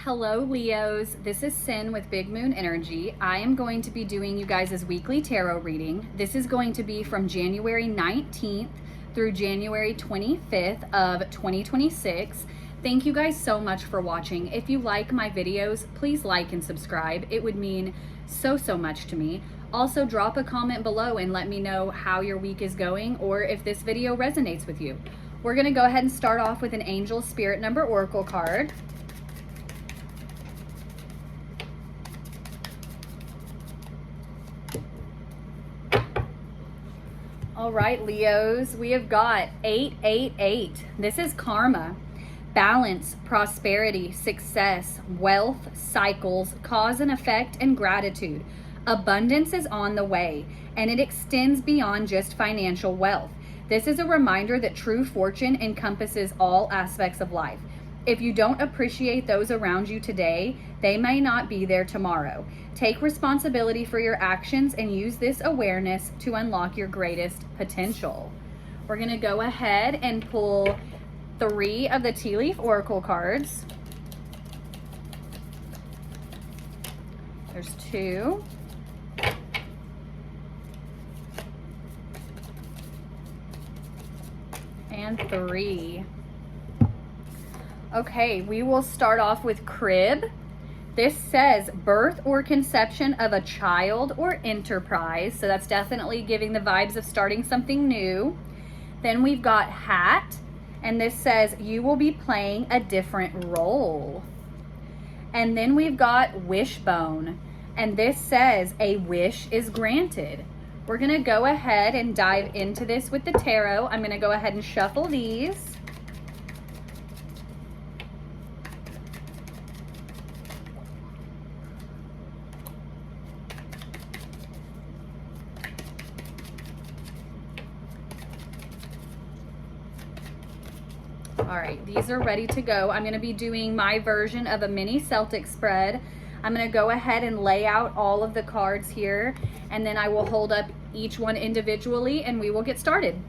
Hello Leos, this is Cyn with Big Moon Energy. I am going to be doing you guys' weekly tarot reading. This is going to be from January 19th through January 25th of 2026. Thank you guys so much for watching. If you like my videos, please like and subscribe. It would mean so much to me. Also, drop a comment below and let me know how your week is going or if this video resonates with you. We're going to go ahead and start off with an Angel Spirit Number Oracle card. All right, Leos, we have got 888. This is karma, balance, prosperity, success, wealth, cycles, cause and effect, and gratitude. Abundance is on the way, and it extends beyond just financial wealth. This is a reminder that true fortune encompasses all aspects of life. If you don't appreciate those around you today, they may not be there tomorrow. Take responsibility for your actions and use this awareness to unlock your greatest potential. We're going to go ahead and pull 3 of the Tea Leaf Oracle cards. There's 2. And 3. Okay, we will start off with crib. This says birth or conception of a child or enterprise. So that's definitely giving the vibes of starting something new. Then we've got hat, and this says you will be playing a different role. And then we've got wishbone, and this says a wish is granted. We're gonna go ahead and dive into this with the tarot. I'm gonna go ahead and shuffle these. All right, these are ready to go. I'm going to be doing my version of a mini Celtic spread. I'm going to go ahead and lay out all of the cards here, and then I will hold up each one individually and we will get started.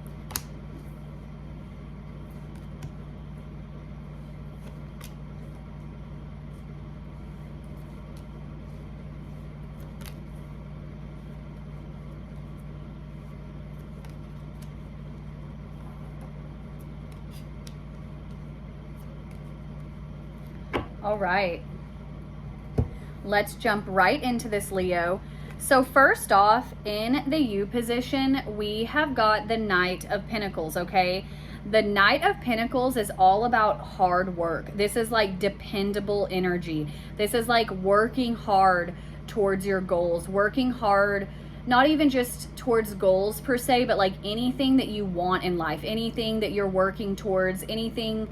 All right, let's jump right into this, Leo. So first off, in the U position, we have got the Knight of Pentacles, okay? The Knight of Pentacles is all about hard work. This is like dependable energy. This is like working hard towards your goals, working hard, not even just towards goals per se, but like anything that you want in life, anything that you're working towards, anything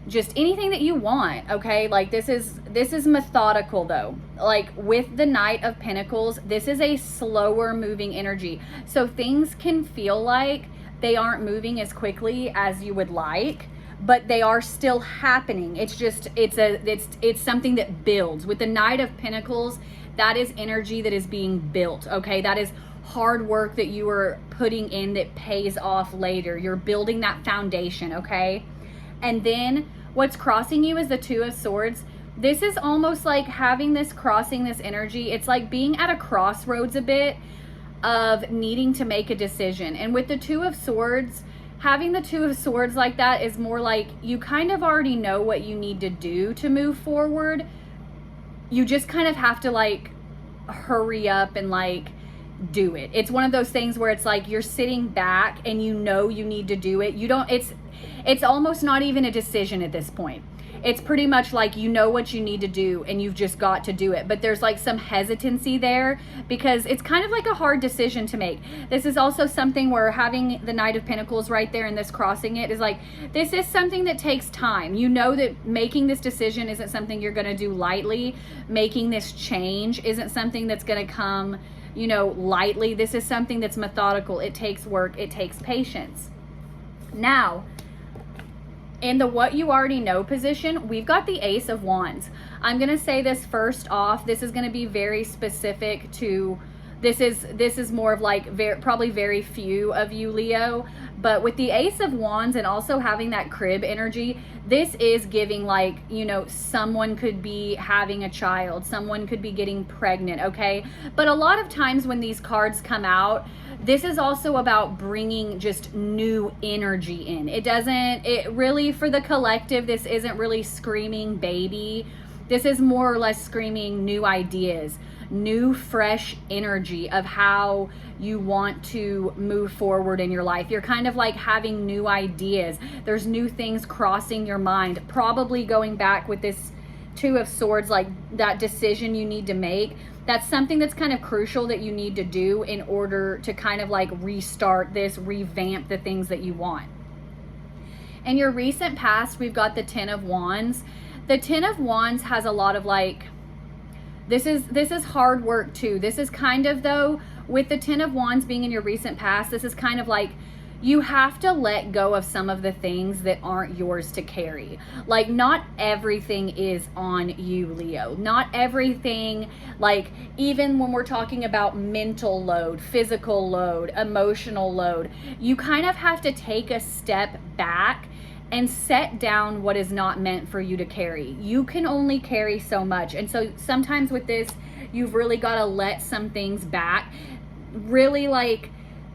that you want, okay? Like this is methodical though. Like with the Knight of Pentacles, this is a slower moving energy. So things can feel like they aren't moving as quickly as you would like, but they are still happening. It's just, it's something that builds. With the Knight of Pentacles, that is energy that is being built, okay? That is hard work that you are putting in that pays off later. You're building that foundation, okay? And then what's crossing you is the Two of Swords. This is almost like having this crossing this energy. It's like being at a crossroads a bit of needing to make a decision. And with the Two of Swords, having the Two of Swords like that is more like you kind of already know what you need to do to move forward. You just kind of have to like hurry up and like do it. It's one of those things where it's like you're sitting back and you know you need to do it. You don't, it's almost not even a decision at this point. It's pretty much like you know what you need to do and you've just got to do it. But there's like some hesitancy there because it's kind of like a hard decision to make. This is also something where having the Knight of Pentacles right there and this crossing it is like, this is something that takes time. You know that making this decision isn't something you're going to do lightly. Making this change isn't something that's going to come, you know, lightly. This is something that's methodical. It takes work. It takes patience. Now, in the what you already know position, we've got the Ace of Wands. I'm going to say this first off. This is going to be very specific to This is more of like probably very few of you, Leo. But with the Ace of Wands and also having that crib energy, this is giving like, you know, someone could be having a child, someone could be getting pregnant, okay? But a lot of times when these cards come out, this is also about bringing just new energy in. It really, for the collective, this isn't really screaming baby. This is more or less screaming new ideas, new fresh energy of how you want to move forward in your life. You're kind of like having new ideas. There's new things crossing your mind, probably going back with this Two of Swords, like that decision you need to make. That's something that's kind of crucial that you need to do in order to kind of like restart this, revamp the things that you want. In your recent past, we've got the Ten of Wands. The Ten of Wands has a lot of like, this is hard work too. This is kind of, though, with the Ten of Wands being in your recent past, this is kind of like you have to let go of some of the things that aren't yours to carry. Like, not everything is on you, Leo. Not everything, like, even when we're talking about mental load, physical load, emotional load, you kind of have to take a step back and set down what is not meant for you to carry. You can only carry so much. And so sometimes with this, you've really got to let some things back. Really, like,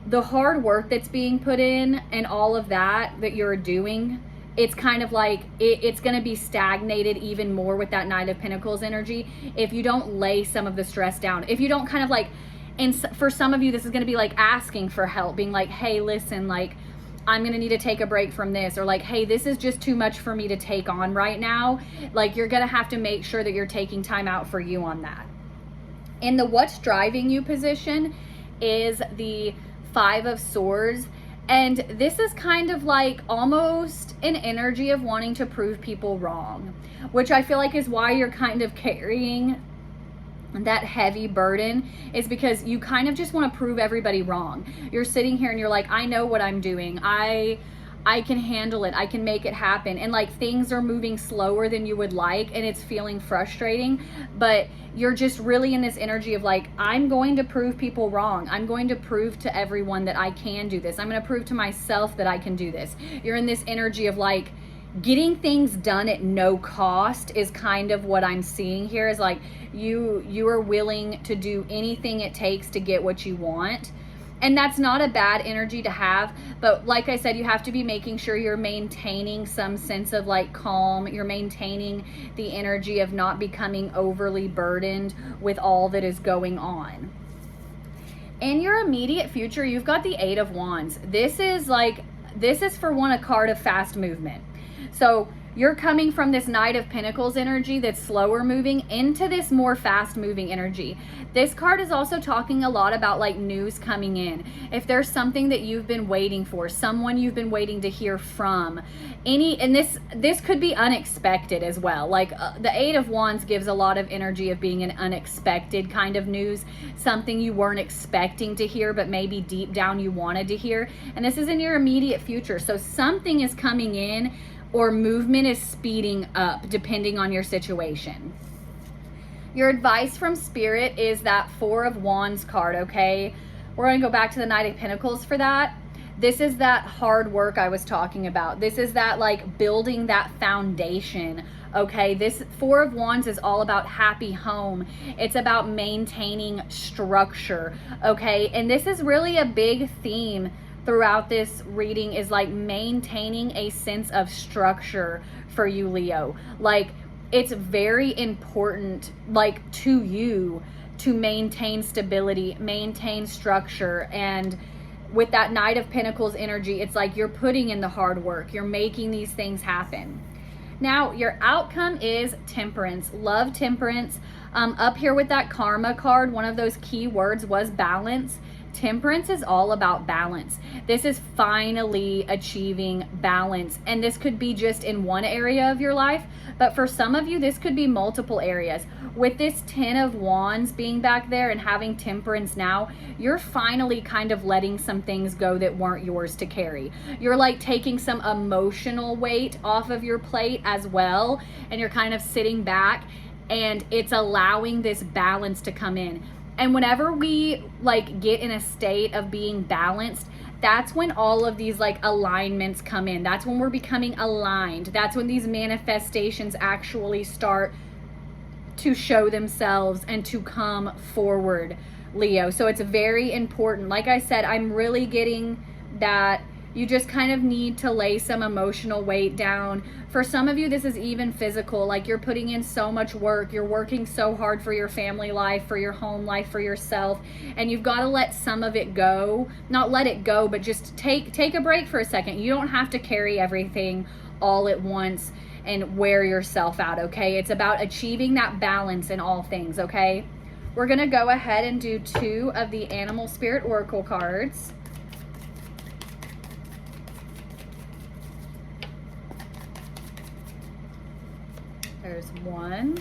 the hard work that's being put in and all of that you're doing, it's kind of like it's going to be stagnated even more with that Knight of Pentacles energy if you don't lay some of the stress down. If you don't kind of like, and for some of you, this is going to be like asking for help, being like, hey, listen, like, I'm going to need to take a break from this, or like, hey, this is just too much for me to take on right now. Like, you're going to have to make sure that you're taking time out for you on that. In the what's driving you position is the Five of Swords. And this is kind of like almost an energy of wanting to prove people wrong, which I feel like is why you're kind of carrying that heavy burden, is because you kind of just want to prove everybody wrong. You're sitting here and you're like, I know what I'm doing. I can handle it. I can make it happen. And like, things are moving slower than you would like, and it's feeling frustrating, but you're just really in this energy of like, I'm going to prove people wrong. I'm going to prove to everyone that I can do this. I'm going to prove to myself that I can do this. You're in this energy of like, getting things done at no cost is kind of what I'm seeing here, is like you are willing to do anything it takes to get what you want. And that's not a bad energy to have, but like I said, you have to be making sure you're maintaining some sense of like calm. You're maintaining the energy of not becoming overly burdened with all that is going on. In your immediate future, you've got the Eight of Wands. This is for one, a card of fast movement. So you're coming from this Knight of Pentacles energy that's slower moving into this more fast moving energy. This card is also talking a lot about like news coming in. If there's something that you've been waiting for, someone you've been waiting to hear from, and this could be unexpected as well. Like the Eight of Wands gives a lot of energy of being an unexpected kind of news, something you weren't expecting to hear, but maybe deep down you wanted to hear. And this is in your immediate future. So something is coming in, or movement is speeding up depending on your situation. Your advice from Spirit is that Four of Wands card, okay? We're going to go back to the Knight of Pentacles for that. This is that hard work I was talking about. This is that like building that foundation, okay? This Four of Wands is all about happy home. It's about maintaining structure, okay? And this is really a big theme throughout this reading, is like maintaining a sense of structure for you, Leo. Like, it's very important, like, to you to maintain stability, maintain structure. And with that Knight of Pentacles energy, it's like you're putting in the hard work. You're making these things happen. Now, your outcome is Temperance. Love Temperance. Up here with that Karma card, one of those key words was balance. Temperance is all about balance. This is finally achieving balance. And this could be just in one area of your life, but for some of you, this could be multiple areas. With this Ten of Wands being back there and having Temperance now, you're finally kind of letting some things go that weren't yours to carry. You're like taking some emotional weight off of your plate as well. And you're kind of sitting back, and it's allowing this balance to come in. And whenever we like get in a state of being balanced, that's when all of these like alignments come in. That's when we're becoming aligned. That's when these manifestations actually start to show themselves and to come forward, Leo. So it's very important. Like I said, I'm really getting that you just kind of need to lay some emotional weight down. For some of you, this is even physical. Like you're putting in so much work. You're working so hard for your family life, for your home life, for yourself. And you've got to let some of it go. Not let it go, but just take a break for a second. You don't have to carry everything all at once and wear yourself out, okay? It's about achieving that balance in all things, okay? We're going to go ahead and do 2 of the Animal Spirit Oracle cards. There's 1.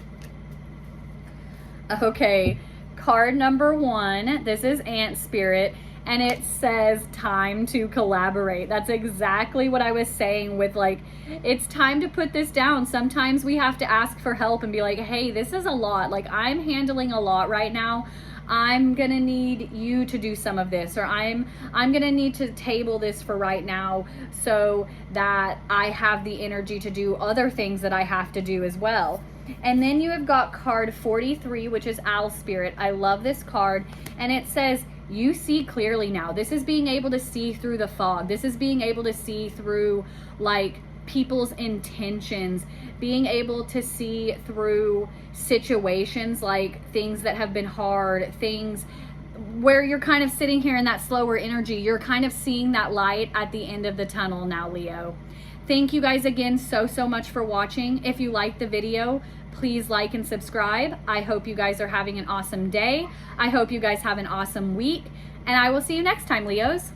Okay, card number 1. This is Ant Spirit, and it says time to collaborate. That's exactly what I was saying with like, it's time to put this down. Sometimes we have to ask for help and be like, hey, this is a lot. Like I'm handling a lot right now. I'm gonna need you to do some of this, or I'm gonna need to table this for right now so that I have the energy to do other things that I have to do as well. And then you have got card 43, which is Owl Spirit. I love this card, and it says you see clearly now. This is being able to see through the fog. This is being able to see through like people's intentions, being able to see through situations like things that have been hard, things where you're kind of sitting here in that slower energy. You're kind of seeing that light at the end of the tunnel now, Leo. Thank you guys again so much for watching. If you liked the video, please like and subscribe. I hope you guys are having an awesome day. I hope you guys have an awesome week, and I will see you next time, Leos.